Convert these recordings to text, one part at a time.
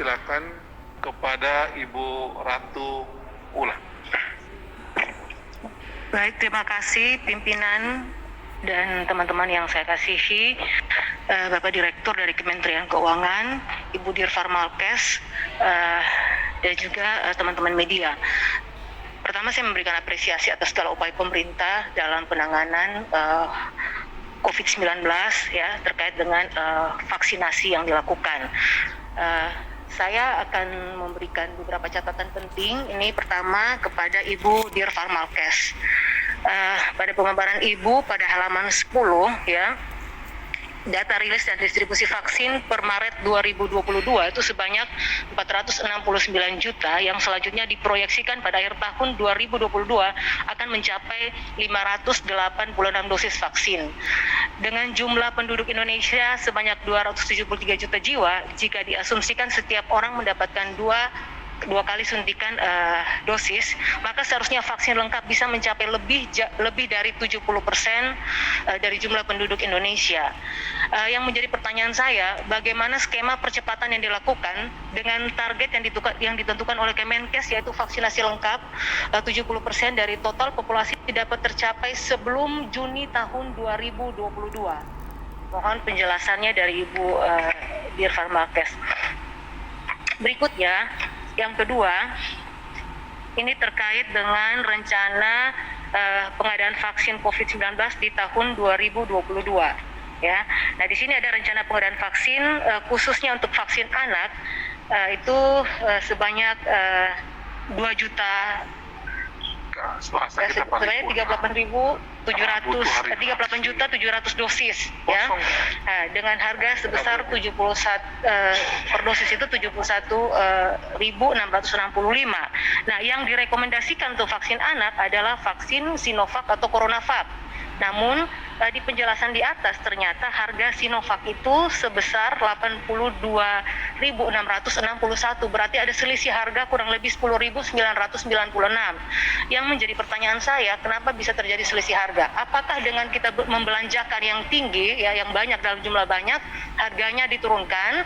persilakan kepada Ibu Ratu Ulla. Baik, terima kasih pimpinan dan teman-teman yang saya kasihi, Bapak Direktur dari Kementerian Keuangan, Ibu Dirfar Malkes, dan juga teman-teman media. Pertama, saya memberikan apresiasi atas segala upaya pemerintah dalam penanganan COVID-19 ya, terkait dengan vaksinasi yang dilakukan. Saya akan memberikan beberapa catatan penting. Ini pertama kepada Ibu Dirfar Malkes. Pada pemaparan Ibu pada halaman 10 ya, data rilis dan distribusi vaksin per Maret 2022 itu sebanyak 469 juta yang selanjutnya diproyeksikan pada akhir tahun 2022 akan mencapai 586 dosis vaksin. Dengan jumlah penduduk Indonesia sebanyak 273 juta jiwa, jika diasumsikan setiap orang mendapatkan dua kali suntikan dosis, maka seharusnya vaksin lengkap bisa mencapai lebih dari 70% dari jumlah penduduk Indonesia. Yang menjadi pertanyaan saya, bagaimana skema percepatan yang dilakukan dengan target yang ditentukan oleh Kemenkes, yaitu vaksinasi lengkap 70% dari total populasi dapat tercapai sebelum Juni tahun 2022. Mohon penjelasannya dari Ibu Dirfar Malkes. Berikutnya, yang kedua, ini terkait dengan rencana pengadaan vaksin COVID-19 di tahun 2022. Ya, nah di sini ada rencana pengadaan vaksin khususnya untuk vaksin anak itu sebanyak 2 juta. Sebanyak 38 juta 700 dosis ya, dengan harga sebesar 71 per dosis itu 71.665. Nah, yang direkomendasikan untuk vaksin anak adalah vaksin Sinovac atau Coronavac. Namun di penjelasan di atas ternyata harga Sinovac itu sebesar 82.661, berarti ada selisih harga kurang lebih 10.996. Yang menjadi pertanyaan saya, kenapa bisa terjadi selisih harga? Apakah dengan kita membelanjakan yang tinggi, ya, yang banyak dalam jumlah banyak, harganya diturunkan,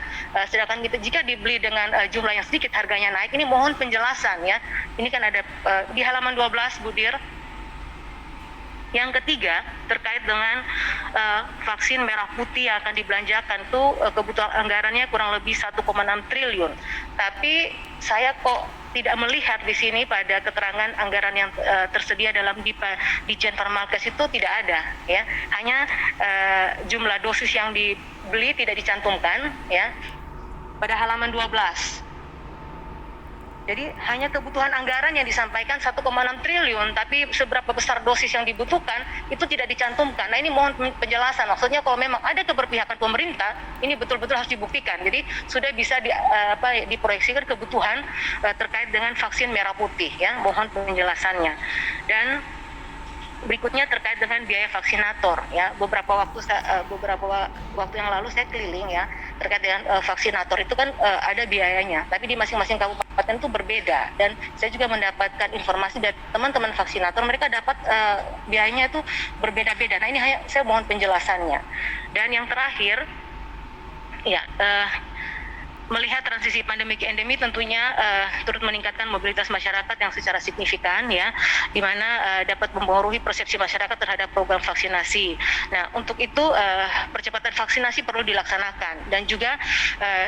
sedangkan kita jika dibeli dengan jumlah yang sedikit harganya naik? Ini mohon penjelasan ya. Ini kan ada di halaman 12, Bu Dir. Yang ketiga, terkait dengan vaksin merah putih yang akan dibelanjakan tuh kebutuhan anggarannya kurang lebih 1,6 triliun. Tapi saya kok tidak melihat di sini pada keterangan anggaran yang tersedia dalam Ditjen Farmalkes itu tidak ada ya. Hanya jumlah dosis yang dibeli tidak dicantumkan ya. Pada halaman 12. Jadi hanya kebutuhan anggaran yang disampaikan 1,6 triliun, tapi seberapa besar dosis yang dibutuhkan itu tidak dicantumkan. Nah, ini mohon penjelasan. Maksudnya kalau memang ada keberpihakan pemerintah, ini betul-betul harus dibuktikan. Jadi sudah bisa diproyeksikan kebutuhan terkait dengan vaksin merah putih ya. Mohon penjelasannya. Dan berikutnya terkait dengan biaya vaksinator ya. Beberapa waktu yang lalu saya keliling ya, terkait dengan vaksinator itu kan ada biayanya, tapi di masing-masing kabupaten itu berbeda. Dan saya juga mendapatkan informasi dari teman-teman vaksinator, mereka dapat biayanya itu berbeda-beda. Nah, ini saya mohon penjelasannya. Dan yang terakhir ya, melihat transisi pandemi ke endemi tentunya turut meningkatkan mobilitas masyarakat yang secara signifikan ya, di mana dapat mempengaruhi persepsi masyarakat terhadap program vaksinasi. Nah, untuk itu percepatan vaksinasi perlu dilaksanakan dan juga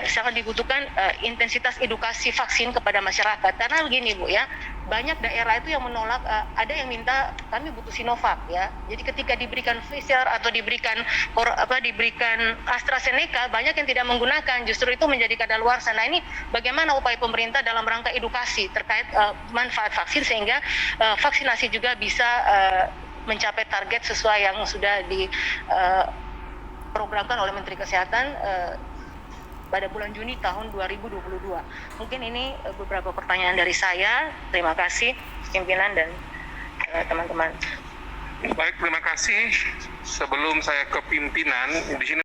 sangat dibutuhkan intensitas edukasi vaksin kepada masyarakat. Karena begini Bu ya, banyak daerah itu yang menolak, ada yang minta kami butuh Sinovac ya. Jadi ketika diberikan Pfizer atau diberikan AstraZeneca, banyak yang tidak menggunakan, justru itu menjadi kadaluarsa. Nah, ini bagaimana upaya pemerintah dalam rangka edukasi terkait manfaat vaksin sehingga vaksinasi juga bisa mencapai target sesuai yang sudah diprogramkan oleh Menteri Kesehatan pada bulan Juni tahun 2022. Mungkin ini beberapa pertanyaan dari saya. Terima kasih pimpinan dan teman-teman. Baik, terima kasih. Sebelum saya ke pimpinan, di sini